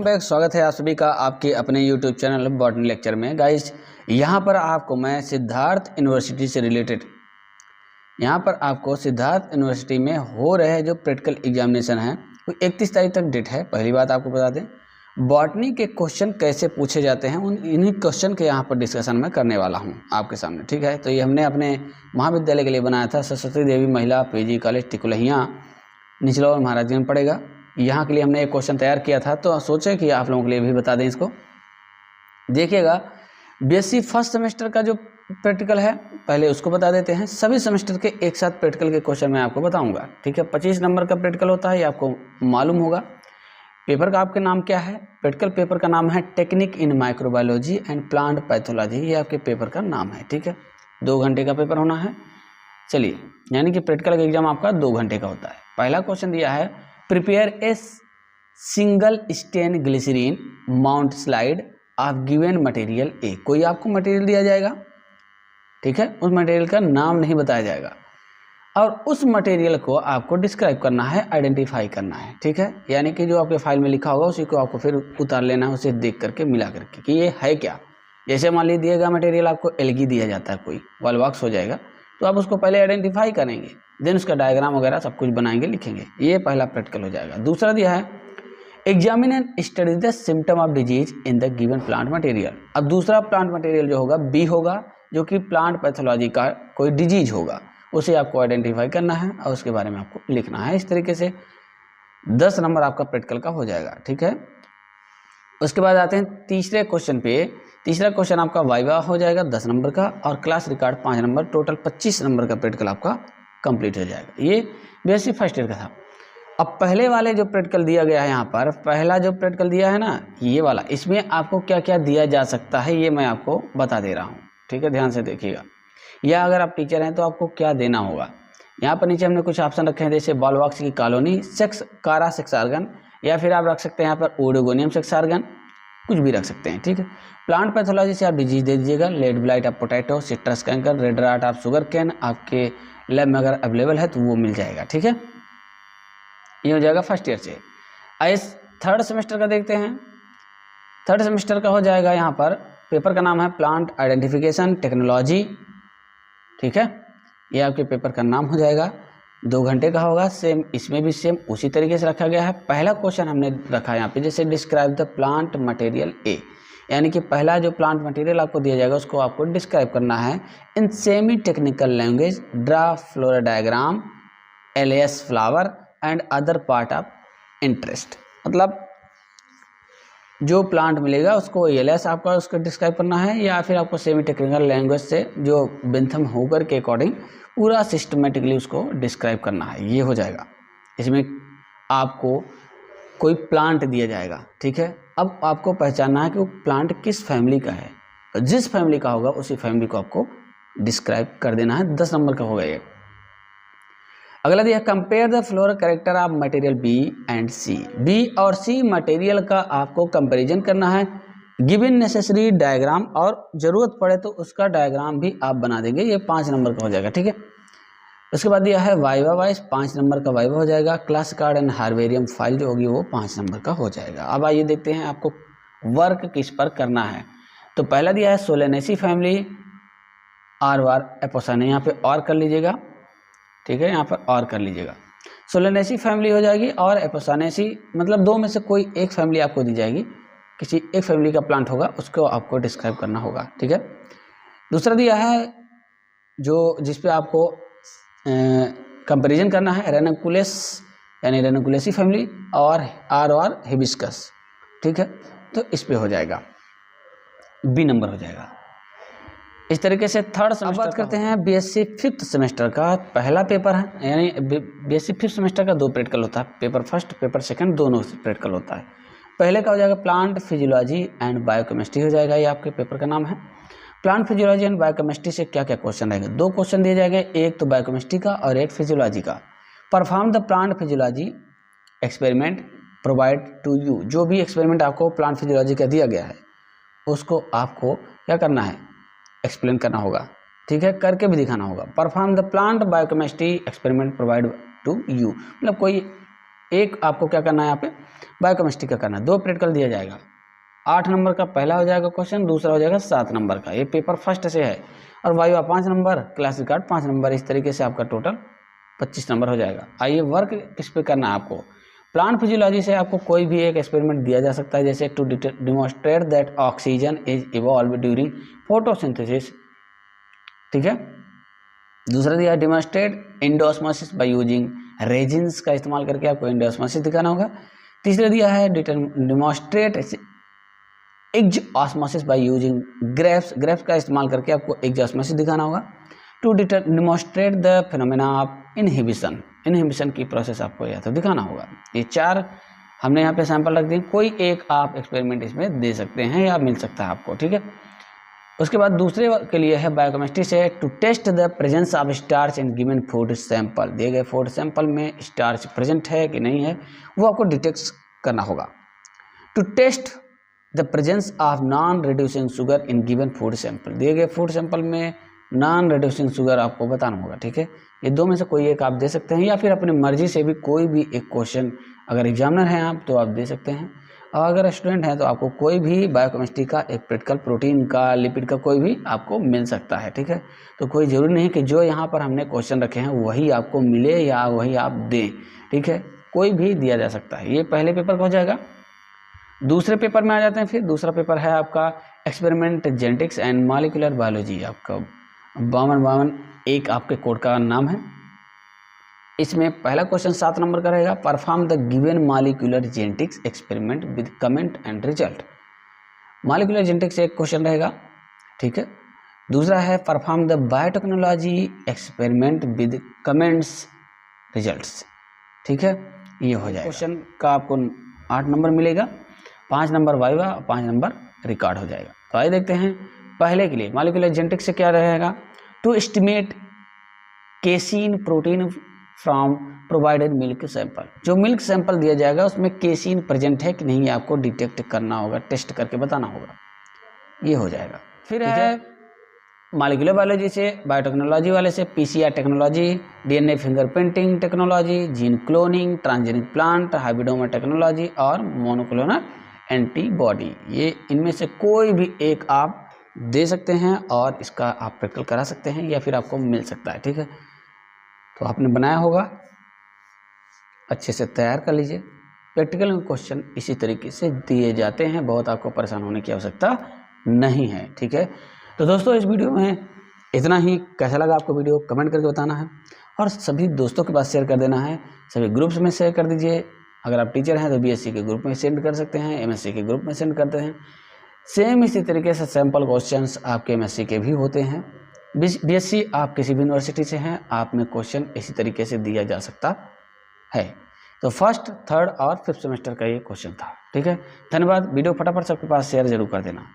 Welcome back. स्वागत है आप सभी का आपके अपने यूट्यूब चैनल बॉटनी लेक्चर में। गाइस यहाँ पर आपको मैं सिद्धार्थ यूनिवर्सिटी से रिलेटेड सिद्धार्थ यूनिवर्सिटी में हो रहे जो प्रैक्टिकल एग्जामिनेशन है वो 31 तारीख तक डेट है। पहली बात आपको बता दें, बॉटनी के क्वेश्चन कैसे पूछे जाते हैं इन्हीं क्वेश्चन के यहाँ पर डिस्कशन मैं करने वाला हूँ आपके सामने। ठीक है, तो ये हमने अपने महाविद्यालय के लिए बनाया था। सरस्वती देवी महिला पीजी कॉलेज टिकुलहियाँ निचलौर महाराजगंज में पड़ेगा। यहाँ के लिए हमने एक क्वेश्चन तैयार किया था, तो सोचे कि आप लोगों के लिए भी बता दें इसको। देखिएगा, बीएससी फर्स्ट सेमेस्टर का जो प्रैक्टिकल है पहले उसको बता देते हैं। सभी सेमेस्टर के एक साथ प्रैक्टिकल के क्वेश्चन मैं आपको बताऊंगा। ठीक है, 25 नंबर का प्रैक्टिकल होता है, ये आपको मालूम होगा। पेपर का आपके नाम क्या है? प्रैक्टिकल पेपर का नाम है technique in microbiology and plant pathology, ये आपके पेपर का नाम है। ठीक है, 2 घंटे का पेपर होना है। चलिए, यानी कि प्रैक्टिकल का एग्जाम आपका 2 घंटे का होता है। पहला क्वेश्चन दिया है, prepare a single stain glycerine mount slide of given material A. कोई आपको मटेरियल दिया जाएगा, ठीक है, उस मटेरियल का नाम नहीं बताया जाएगा और उस मटेरियल को आपको डिस्क्राइब करना है, आइडेंटिफाई करना है। ठीक है, यानी कि जो आपके फाइल में लिखा होगा उसी को आपको फिर उतार लेना है, उसे देख करके मिला करके कि ये है क्या। जैसे मान लीजिए दिएगा मटेरियल आपको एलगी दिया जाता है, कोई वॉल बॉक्स हो जाएगा, तो आप उसको पहले आइडेंटिफाई करेंगे, देन उसका डायग्राम वगैरह सब कुछ बनाएंगे, लिखेंगे। ये पहला प्रैक्टिकल हो जाएगा। दूसरा दिया है, examine and study the symptom of disease in the given plant material. अब दूसरा प्लांट मटेरियल जो होगा बी होगा, जो कि प्लांट पैथोलॉजी का कोई डिजीज होगा, उसे आपको आइडेंटिफाई करना है और उसके बारे में आपको लिखना है। इस तरीके से 10 नंबर आपका प्रैक्टिकल का हो जाएगा। ठीक है, उसके बाद आते हैं तीसरे क्वेश्चन पे। तीसरा क्वेश्चन आपका वाइवा हो जाएगा 10 नंबर का और class record 5 number, total 25 number का प्रैक्टिकल आपका कंप्लीट हो जाएगा। ये बीएससी फर्स्ट ईयर का था। अब पहले वाले जो प्रैक्टिकल दिया गया है यहाँ पर, पहला जो प्रैक्टिकल दिया है ना ये वाला, इसमें आपको क्या क्या दिया जा सकता है ये मैं आपको बता दे रहा हूँ। ठीक है, ध्यान से देखिएगा। या अगर आप टीचर हैं तो आपको क्या देना होगा। यहाँ पर नीचे हमने कुछ ऑप्शन रखे हैं, जैसे बॉल बॉक्स की कॉलोनी, सेक्स कारा सेक्स आर्गन, या फिर आप रख सकते हैं यहाँ पर ओडोगोनियम सेक्स आर्गन, कुछ भी रख सकते हैं। ठीक है, प्लांट पैथोलॉजी से आप डिजीज दे दीजिएगा, leaf blight of potato, citrus canker, red rot of sugar cane, आपके लैब में अगर अवेलेबल है तो वो मिल जाएगा। ठीक है, ये हो जाएगा फर्स्ट ईयर से। इस थर्ड सेमेस्टर का देखते हैं। थर्ड सेमेस्टर का हो जाएगा, यहाँ पर पेपर का नाम है प्लांट आइडेंटिफिकेशन टेक्नोलॉजी। ठीक है, ये आपके पेपर का नाम हो जाएगा, 2 घंटे का होगा। सेम इसमें भी सेम उसी तरीके से रखा गया है। पहला क्वेश्चन हमने रखा है यहाँ पे, जैसे describe the plant material A, यानी कि पहला जो प्लांट मटेरियल आपको दिया जाएगा उसको आपको डिस्क्राइब करना है in semi technical language, draw flora diagram, LS flower and other part of interest. मतलब जो प्लांट मिलेगा उसको एलियस आपका उसको डिस्क्राइब करना है, या फिर आपको सेमी टेक्निकल लैंग्वेज से जो बेंथम होकर के अकॉर्डिंग पूरा सिस्टमेटिकली उसको डिस्क्राइब करना है। ये हो जाएगा। इसमें आपको कोई प्लांट दिया जाएगा। ठीक है, अब आपको पहचानना है कि वो प्लांट किस फैमिली का है, तो जिस फैमिली का होगा उसी फैमिली को आपको डिस्क्राइब कर देना है। 10 नंबर का होगा ये। अगला दिया, compare the floral character of material B and C. B और सी मटेरियल का आपको कंपैरिजन करना है, गिवन नेसेसरी डायग्राम, और जरूरत पड़े तो उसका डायग्राम भी आप बना देंगे। ये 5 नंबर का हो जाएगा। ठीक है, उसके बाद दिया है वाइवा वाइज, 5 नंबर का वाइवा हो जाएगा। क्लास कार्ड एंड हार्वेरियम फाइल जो होगी वो 5 नंबर का हो जाएगा। अब आइए देखते हैं आपको वर्क किस पर करना है। तो पहला दिया है सोलेनेसी फैमिली आर वार एपोसाने, यहाँ पे और कर लीजिएगा। ठीक है, यहाँ पर और कर लीजिएगा। सोलेनेसी फैमिली हो जाएगी और एपोसानेसी, मतलब 2 में से कोई एक फैमिली आपको दी जाएगी, किसी एक फैमिली का प्लांट होगा उसको आपको डिस्क्राइब करना होगा। ठीक है, दूसरा दिया है जो जिसपे आपको कंपैरिजन करना है, रेनकुलेस यानी रेनकुलेसी फैमिली और आर हिबिस्कस। ठीक है, तो इस पे हो जाएगा, बी नंबर हो जाएगा। इस तरीके से थर्ड सेमेस्टर। अब बात करते हैं बीएससी फिफ्थ सेमेस्टर का। पहला पेपर है, यानी बीएससी फिफ्थ सेमेस्टर का 2 प्रैक्टिकल होता है, पेपर फर्स्ट पेपर सेकंड दोनों प्रैक्टिकल होता है। पहले का हो जाएगा प्लांट फिजियोलॉजी एंड बायोकेमिस्ट्री हो जाएगा, ये आपके पेपर का नाम है। प्लांट फिजियोलॉजी एंड बायोकेमिस्ट्री से क्या क्या क्वेश्चन रहेंगे? 2 क्वेश्चन दिए जाएंगे, एक तो बायोकेमिस्ट्री का और एक फिजियोलॉजी का। Perform the plant physiology experiment provide to you. जो भी एक्सपेरिमेंट आपको प्लांट फिजियोलॉजी का दिया गया है उसको आपको क्या करना है, एक्सप्लेन करना होगा। ठीक है, करके भी दिखाना होगा। Perform the plant biochemistry experiment provide to you, मतलब कोई एक आपको क्या करना है यहाँ पे बायोकेमिस्ट्री का करना है। 2 प्रैक्टिकल दिया जाएगा, 8 नंबर का पहला हो जाएगा क्वेश्चन, दूसरा हो जाएगा 7 नंबर का, ये पेपर फर्स्ट से है। और viva 5 number, class record 5 number, इस तरीके से आपका टोटल 25 नंबर हो जाएगा। आइए वर्क किस पे करना है आपको। प्लांट फिजियोलॉजी से आपको कोई भी एक एक्सपेरिमेंट दिया जा सकता है, जैसे to demonstrate that oxygen is evolve during photosynthesis, ठीक है। दूसरा दिया demonstrate endosmosis by using raisins का इस्तेमाल करके आपको एंडोस्मोसिस दिखाना होगा। तीसरा दिया है demonstrate exosmosis by using grapes का इस्तेमाल करके आपको एग्ज ऑस्मोसिस दिखाना होगा। To demonstrate the phenomena of inhibition की प्रोसेस आपको या तो दिखाना होगा। ये 4 हमने यहाँ पे सैंपल रख दिए, कोई एक आप एक्सपेरिमेंट इसमें दे सकते हैं या मिल सकता है आपको, ठीक है। उसके बाद दूसरे के लिए है बायोकेमिस्ट्री से to test the presence of starch in given food sample, दिए गए फूड सैंपल में स्टार्च प्रेजेंट है कि नहीं है वो आपको डिटेक्ट करना होगा। To test the presence of non reducing sugar in given food sample, दिए गए फूड सैंपल में नॉन रिड्यूसिंग शुगर आपको बताना होगा, ठीक है। ये 2 में से कोई एक आप दे सकते हैं या फिर अपनी मर्जी से भी कोई भी एक क्वेश्चन, अगर एग्जामिनर हैं आप तो आप दे सकते हैं, और अगर स्टूडेंट हैं तो आपको कोई भी बायोकेमिस्ट्री का एक प्रैक्टिकल, प्रोटीन का, लिपिड का कोई भी आपको मिल सकता है, ठीक है। तो कोई ज़रूरी नहीं कि जो यहाँ पर हमने क्वेश्चन रखे हैं वही आपको मिले या वही आप दें, ठीक है, कोई भी दिया जा सकता है। ये पहले पेपर का हो जाएगा। दूसरे पेपर में आ जाते हैं। फिर दूसरा पेपर है आपका experiment genetics and molecular biology, आपका 52 एक आपके कोड का नाम है। इसमें पहला क्वेश्चन 7 नंबर का रहेगा, perform the given molecular genetics experiment with comment and result. Molecular genetics एक क्वेश्चन रहेगा, ठीक है। दूसरा है perform the biotechnology experiment with comments results, ठीक है। ये हो जाएगा। क्वेश्चन का आपको 8 नंबर मिलेगा, 5 नंबर वाइवा, 5 नंबर रिकॉर्ड हो जाएगा। तो आइए देखते हैं पहले के लिए मॉलिक्यूलर जेनेटिक्स से क्या रहेगा। To estimate casein protein from provided milk sample, जो मिल्क सैंपल दिया जाएगा उसमें केसीन प्रेजेंट है कि नहीं आपको डिटेक्ट करना होगा, टेस्ट करके बताना होगा, ये हो जाएगा। फिर है मॉलिक्यूलर बायोलॉजी से, बायोटेक्नोलॉजी वाले से PCR technology, DNA fingerprinting technology, gene cloning, transgenic plant, hybridoma technology और मोनोक्लोनल एंटीबॉडी। ये इनमें से कोई भी एक आप दे सकते हैं और इसका आप प्रैक्टिकल करा सकते हैं या फिर आपको मिल सकता है, ठीक है। तो आपने बनाया होगा, अच्छे से तैयार कर लीजिए। प्रैक्टिकल में क्वेश्चन इसी तरीके से दिए जाते हैं, बहुत आपको परेशान होने की आवश्यकता नहीं है, ठीक है। तो दोस्तों इस वीडियो में इतना ही। कैसा लगा आपको वीडियो कमेंट करके बताना है और सभी दोस्तों के पास शेयर कर देना है, सभी ग्रुप्स में शेयर कर दीजिए। अगर आप टीचर हैं तो बीएससी के ग्रुप में सेंड कर सकते हैं, एमएससी के ग्रुप में सेंड करते हैं। सेम इसी तरीके से सैम्पल क्वेश्चंस आपके एमएससी के भी होते हैं। बीएससी आप किसी भी यूनिवर्सिटी से हैं, आप में क्वेश्चन इसी तरीके से दिया जा सकता है। तो फर्स्ट, थर्ड और 5th सेमेस्टर का ये क्वेश्चन था, ठीक है। धन्यवाद। वीडियो फटाफट सबके पास शेयर जरूर कर देना।